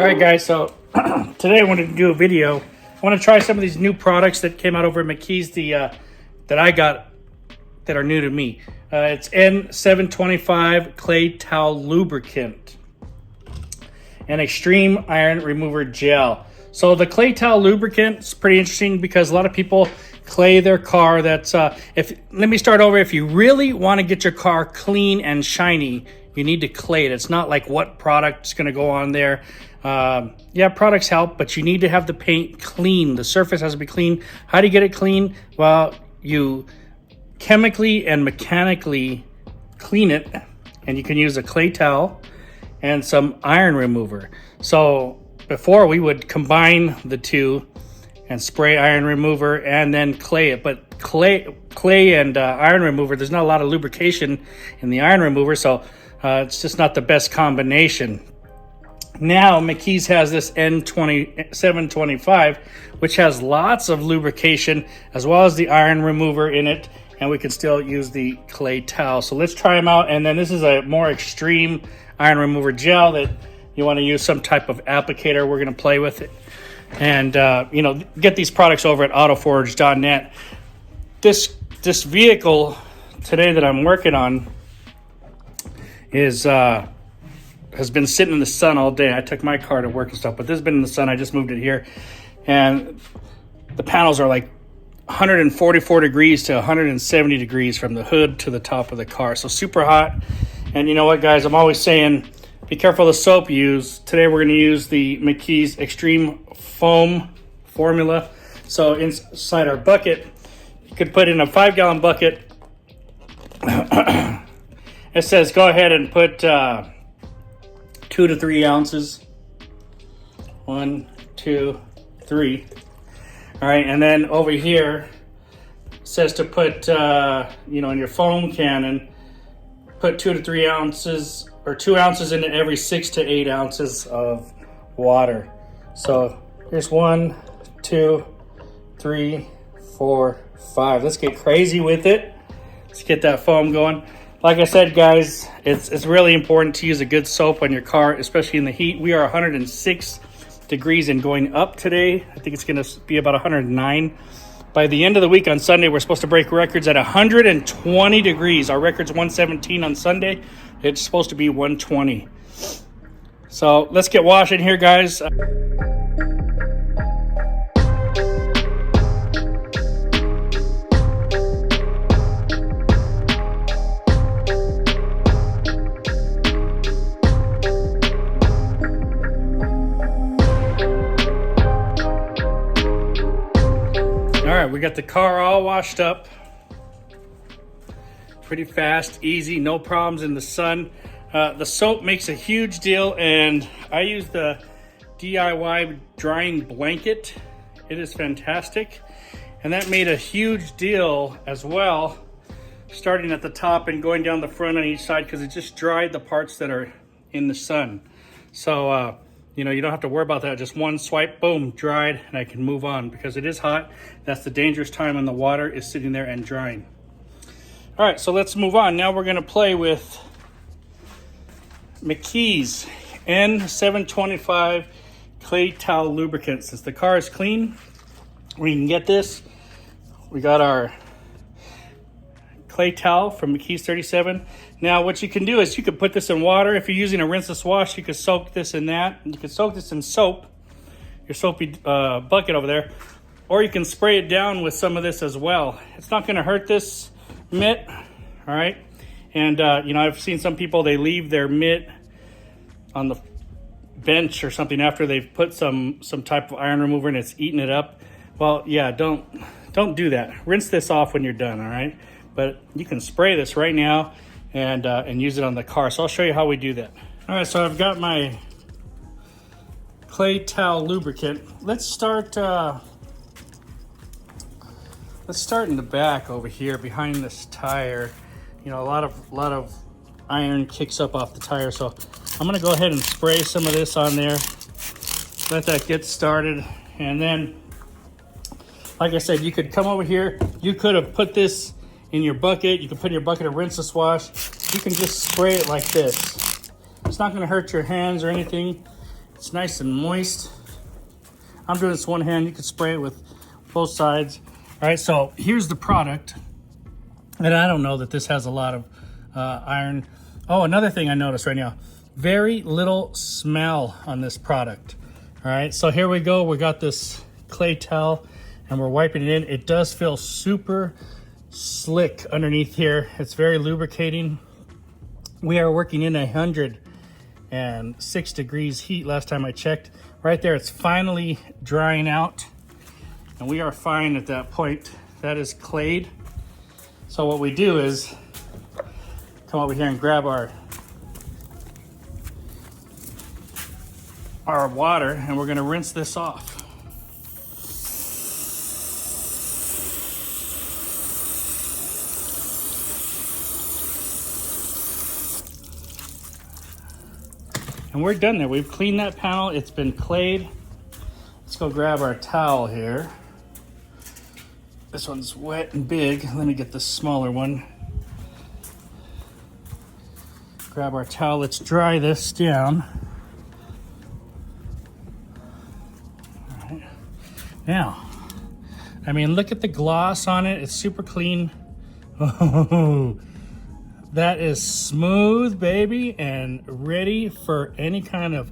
Alright guys, so today I wanted to do a video. I want to try some of these new products that came out over at McKee's that I got that are new to me. It's N-725 Clay Towel Lubricant and Xtreme Iron Remover Gel. So the clay towel lubricant is pretty interesting because a lot of people clay their car. Let me start over. If you really want to get your car clean and shiny, you need to clay it. It's not like what product's going to go on there. Yeah, products help, but you need to have the paint clean. The surface has to be clean. How do you get it clean? Well, you chemically and mechanically clean it, and you can use a clay towel and some iron remover. So before we would combine the two and spray iron remover and then clay it, but clay and iron remover, there's not a lot of lubrication in the iron remover, so it's just not the best combination. Now McKee's has this N-725, which has lots of lubrication as well as the iron remover in it, and we can still use the clay towel. So let's try them out. And then this is a more extreme iron remover gel that you want to use some type of applicator. We're going to play with it and get these products over at autoforge.net. This vehicle today that I'm working on has been sitting in the sun all day. I took my car to work and stuff, but this has been in the sun. I just moved it here, and the panels are like 144 degrees to 170 degrees from the hood to the top of the car. So super hot. And you know what, guys? I'm always saying, be careful of the soap you use. Today we're going to use the McKee's Xtreme Foam formula. So inside our bucket, you could put in a 5-gallon bucket. It says go ahead and put 2 to 3 ounces. 1, 2, 3. All right, and then over here it says to put, in your foam cannon, put 2 to 3 ounces or 2 ounces into every 6 to 8 ounces of water. So here's 1, 2, 3, 4, 5. Let's get crazy with it. Let's get that foam going. Like I said, guys, it's really important to use a good soap on your car, especially in the heat. We are 106 degrees and going up today. I think it's going to be about 109. By the end of the week on Sunday, we're supposed to break records at 120 degrees. Our record's 117 on Sunday. It's supposed to be 120. So let's get washing here, guys. All right, we got the car all washed up. Pretty fast, easy, no problems in the sun. The soap makes a huge deal, and I use the DIY drying blanket. It is fantastic, and that made a huge deal as well, starting at the top and going down the front on each side, because it just dried the parts that are in the sun. So you don't have to worry about that. Just one swipe, boom, dried, and I can move on because it is hot. That's the dangerous time when the water is sitting there and drying. All right, so let's move on. Now we're gonna play with McKee's N-725 Clay Towel Lubricant. Since the car is clean, we can get this. We got our clay towel from McKee's 37. Now what you can do is you could put this in water. If you're using a rinseless wash, you could soak this in that. You could soak this in soap, your soapy bucket over there, or you can spray it down with some of this as well. It's not going to hurt this mitt, all right? And I've seen some people, they leave their mitt on the bench or something after they've put some type of iron remover and it's eating it up. Well, yeah, don't do that. Rinse this off when you're done, all right? But you can spray this right now and use it on the car. So I'll show you how we do that. All right, so I've got my clay towel lubricant. Let's start in the back over here behind this tire. A lot of iron kicks up off the tire. So I'm gonna go ahead and spray some of this on there. Let that get started. And then, like I said, you could come over here. You could have put this in your bucket. You can put in your bucket of rinseless wash. You can just spray it like this. It's not going to hurt your hands or anything. It's nice and moist. I'm doing this one hand. You can spray it with both sides. All right, so here's the product. And I don't know that this has a lot of iron. Oh, another thing I noticed right now, very little smell on this product. All right, so here we go. We got this clay towel and we're wiping it in. It does feel super slick underneath here. It's very lubricating. We are working in 106 degrees heat last time I checked. Right there, it's finally drying out and we are fine at that point. That is clayed. So what we do is come over here and grab our water and we're gonna rinse this off. And we're done there. We've cleaned that panel. It's been clayed. Let's go grab our towel here. This one's wet and big. Let me get the smaller one. Grab our towel. Let's dry this down. All right. Now, I mean, look at the gloss on it. It's super clean. Oh, that is smooth, baby, and ready for any kind of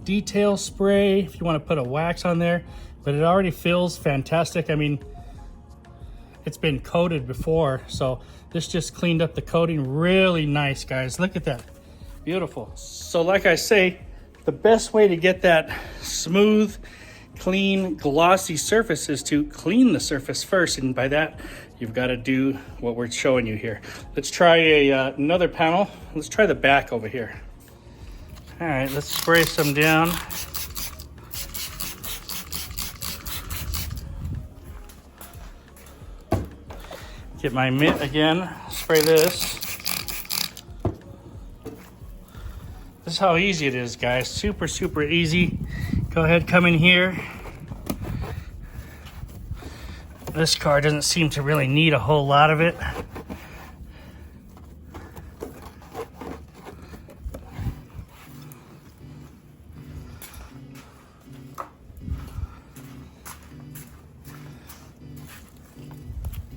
detail spray if you want to put a wax on there. But it already feels fantastic. I mean, it's been coated before, so this just cleaned up the coating. Really nice, guys. Look at that. Beautiful. So like I say, the best way to get that smooth, clean, glossy surface is to clean the surface first, and by that you've got to do what we're showing you here. Let's try another panel. Let's try the back over here. All right, let's spray some down. Get my mitt again, spray this. This is how easy it is, guys. Super, super easy. Go ahead, come in here. This car doesn't seem to really need a whole lot of it.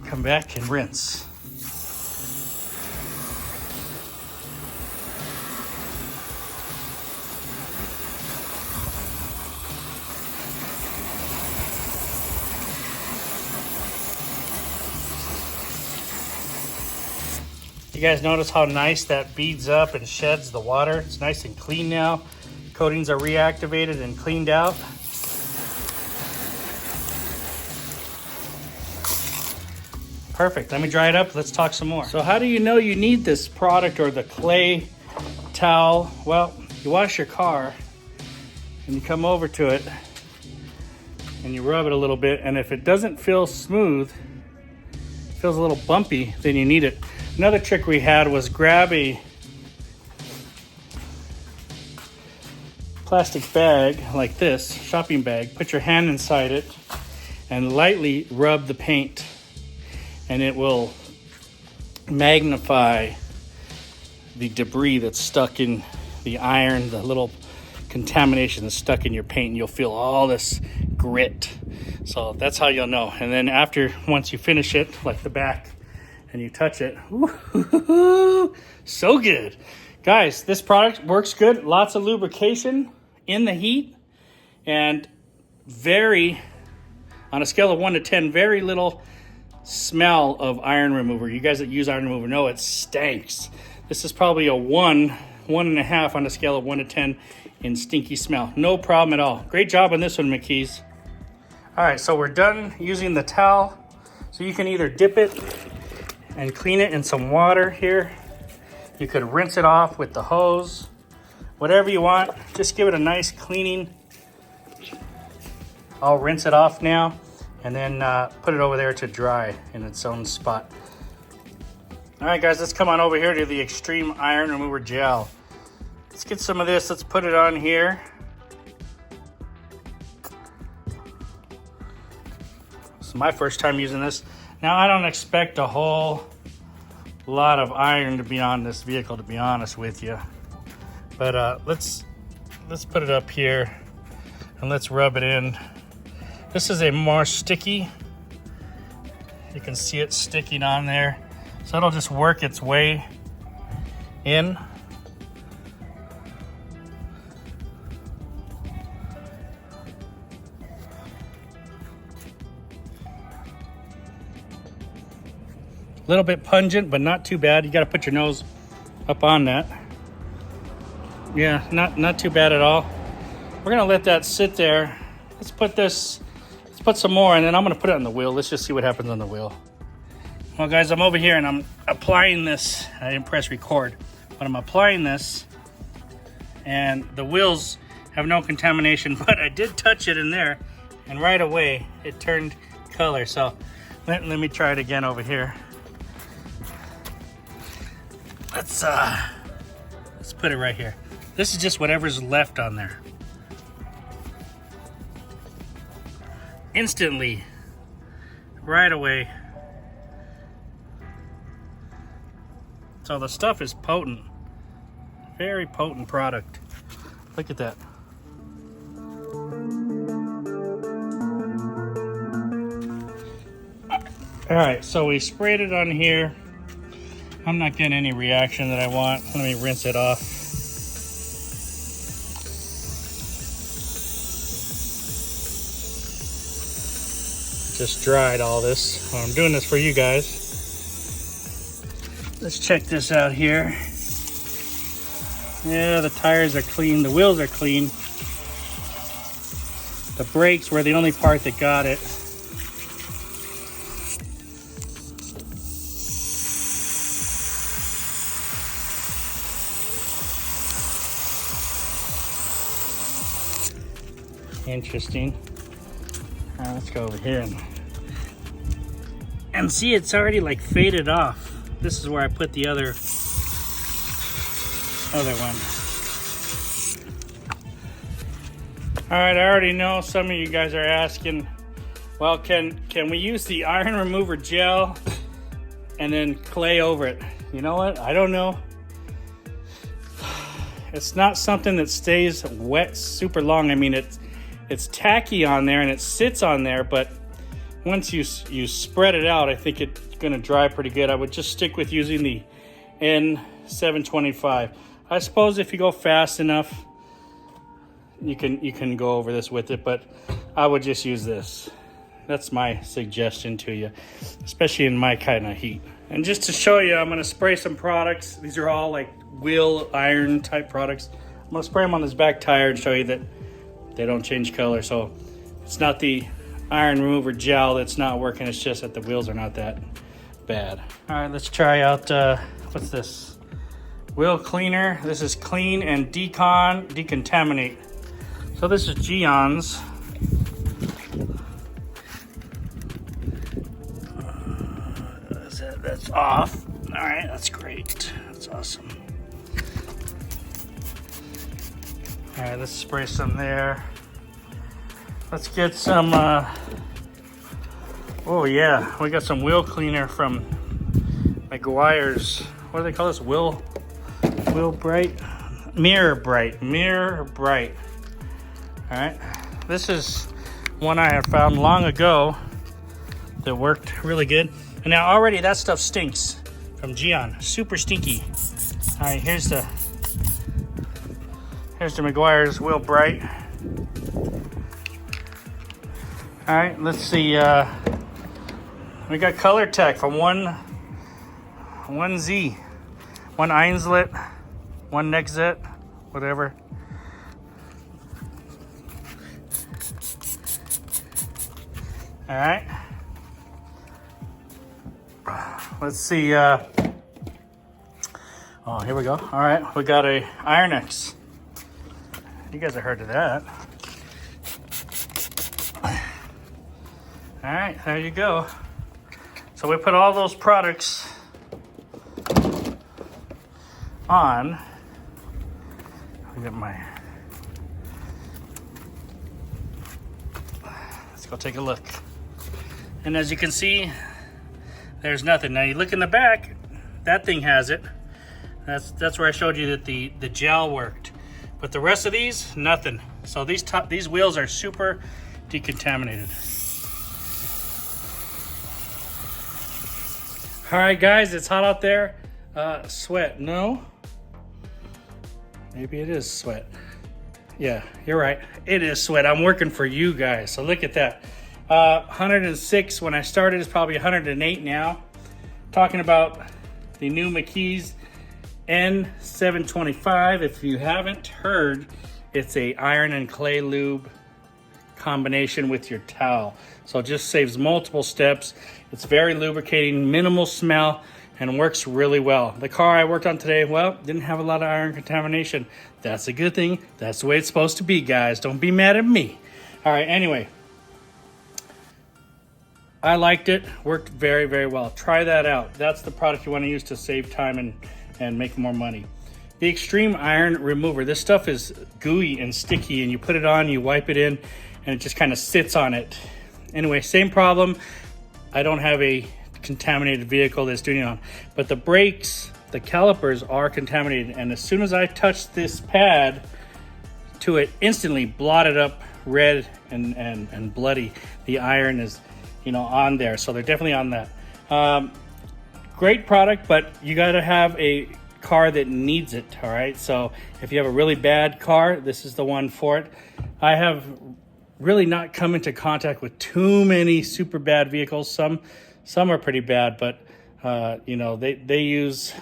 Come back and rinse. You guys notice how nice that beads up and sheds the water? It's nice and clean now. Coatings are reactivated and cleaned out. Perfect. Let me dry it up. Let's talk some more. So how do you know you need this product or the clay towel? Well, you wash your car and you come over to it and you rub it a little bit, and if it doesn't feel smooth, feels a little bumpy, then you need it. Another trick we had was grab a plastic bag like this, shopping bag, put your hand inside it and lightly rub the paint, and it will magnify the debris that's stuck in the iron, the little contamination that's stuck in your paint, and you'll feel all this grit. So that's how you'll know. And then once you finish it, like the back, and you touch it, so good. Guys, this product works good. Lots of lubrication in the heat, and on a scale of 1 to 10, very little smell of iron remover. You guys that use iron remover know it stinks. This is probably a 1.5 on a scale of 1 to 10 in stinky smell. No problem at all. Great job on this one, McKee's. All right, so we're done using the towel. So you can either dip it and clean it in some water here. You could rinse it off with the hose, whatever you want. Just give it a nice cleaning. I'll rinse it off now and then put it over there to dry in its own spot. All right, guys, let's come on over here to the Xtreme Iron Remover Gel. Let's get some of this. Let's put it on here. This is my first time using this. Now, I don't expect a whole lot of iron to be on this vehicle, to be honest with you. But let's let's put it up here and let's rub it in. This is a more sticky. You can see it sticking on there. So it'll just work its way in. A little bit pungent, but not too bad. You got to put your nose up on that. Yeah, not too bad at all. We're gonna let that sit there. Let's put some more, and then I'm gonna put it on the wheel. Let's just see what happens on the wheel. Well, guys, I'm over here and I'm applying this. I didn't press record, but I'm applying this, and the wheels have no contamination, but I did touch it in there, and right away it turned color. So let me try it again over here. Let's put it right here. This is just whatever's left on there. Instantly, right away. So the stuff is potent. Very potent product. Look at that. All right, so we sprayed it on here. I'm not getting any reaction that I want. Let me rinse it off. Just dried all this. Well, I'm doing this for you guys. Let's check this out here. Yeah, the tires are clean. The wheels are clean. The brakes were the only part that got it. Interesting. Let's go over here and see, it's already like faded off. This is where I put the other one. All right, I already know some of you guys are asking, well, can we use the iron remover gel and then clay over it? You know what? I don't know. It's not something that stays wet super long. I mean, it's tacky on there and it sits on there, but once you spread it out, I think it's gonna dry pretty good. I would just stick with using the N-725. I suppose if you go fast enough, you can go over this with it, but I would just use this. That's my suggestion to you, especially in my kind of heat. And just to show you, I'm gonna spray some products. These are all like wheel iron type products. I'm gonna spray them on this back tire and show you that they don't change color. So it's not the iron remover gel that's not working, it's just that the wheels are not that bad. All right, let's try out, what's this? Wheel cleaner. This is clean and decontaminate. So this is Geon's. That's off. All right, that's great. That's awesome. All right, let's spray some there. Let's get some, oh yeah, we got some wheel cleaner from McGuire's. What do they call this? Wheel Bright? Mirror Bright. All right, this is one I had found long ago that worked really good. And now already that stuff stinks from Geon, super stinky. All right, here's the McGuire's Wheel Bright. All right, let's see. We got Color Tech from 1Z, one Einslet, one Nexet, whatever. All right. Let's see. Oh, here we go. All right, we got a Iron-X. You guys have heard of that. All right, there you go. So we put all those products on. I'll get my. Let's go take a look. And as you can see, there's nothing. Now you look in the back, that thing has it. That's where I showed you that the gel worked. But the rest of these, nothing. So these wheels are super decontaminated. All right, guys, it's hot out there. Sweat, no? Maybe it is sweat. Yeah, you're right. It is sweat. I'm working for you guys. So look at that. 106 when I started is probably 108 now. Talking about the new McKee's N-725. If you haven't heard, it's a iron and clay lube combination with your towel. So it just saves multiple steps. It's very lubricating, minimal smell, and works really well. The car I worked on today, well, didn't have a lot of iron contamination. That's a good thing. That's the way it's supposed to be, guys. Don't be mad at me. All right, anyway. I liked it. Worked very, very well. Try that out. That's the product you want to use to save time and make more money. The Xtreme Iron Remover. This stuff is gooey and sticky, and you put it on, you wipe it in, and it just kind of sits on it. Anyway, same problem. I don't have a contaminated vehicle that's doing it on, but the brakes, the calipers are contaminated, and as soon as I touched this pad to it, instantly blotted up red and bloody. The iron is, you know, on there, so they're definitely on that. Great product, but you got to have a car that needs it. All right, so if you have a really bad car, this is the one for it. I have really not come into contact with too many super bad vehicles. Some are pretty bad, but you know, they use,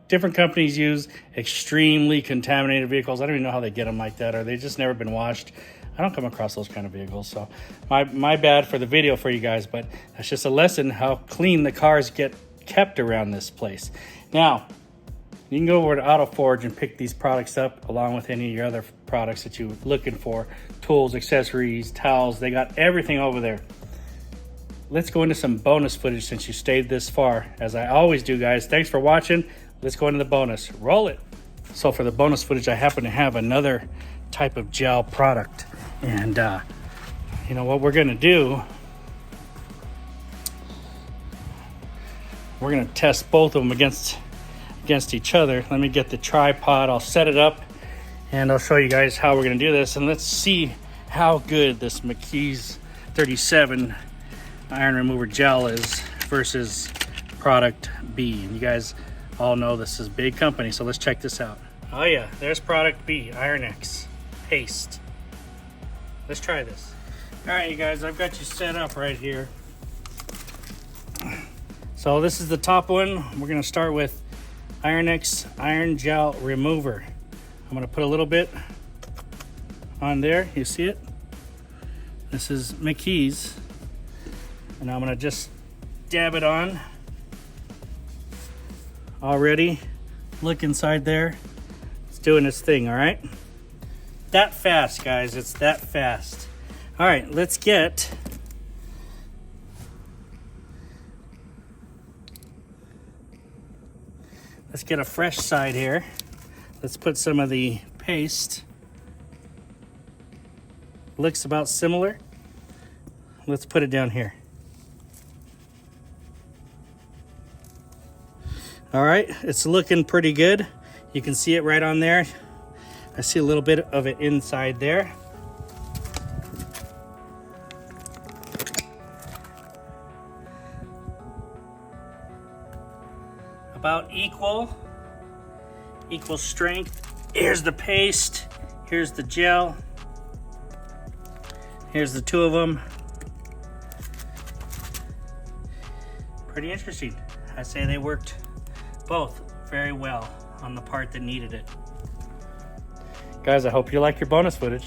different companies use extremely contaminated vehicles. I don't even know how they get them like that, or they just never been washed. I don't come across those kind of vehicles, so my bad for the video for you guys, but that's just a lesson how clean the cars get kept around this place. Now, you can go over to Auto Forge and pick these products up along with any of your other products that you're looking for. Tools, accessories, towels, they got everything over there. Let's go into some bonus footage since you stayed this far. As I always do, guys, thanks for watching. Let's go into the bonus. Roll it. So for the bonus footage, I happen to have another type of gel product. And you know what we're gonna do? We're gonna test both of them against each other. Let me get the tripod, I'll set it up, and I'll show you guys how we're gonna do this, and let's see how good this McKee's 37 iron remover gel is versus product B. And you guys all know this is a big company, so let's check this out. Oh yeah, there's product B, Iron X paste. Let's try this. All right, you guys, I've got you set up right here. So this is the top one. We're gonna start with Iron X Iron Gel Remover. I'm gonna put a little bit on there, you see it? This is McKee's. And I'm gonna just dab it on. Already, look inside there. It's doing its thing, all right? That fast, guys, it's that fast. All right, let's get a fresh side here. Let's put some of the paste. Looks about similar. Let's put it down here. All right, it's looking pretty good. You can see it right on there. I see a little bit of it inside there. About equal strength. Here's the paste, here's the gel, here's the two of them. Pretty interesting. I say they worked both very well on the part that needed it. Guys, I hope you like your bonus footage.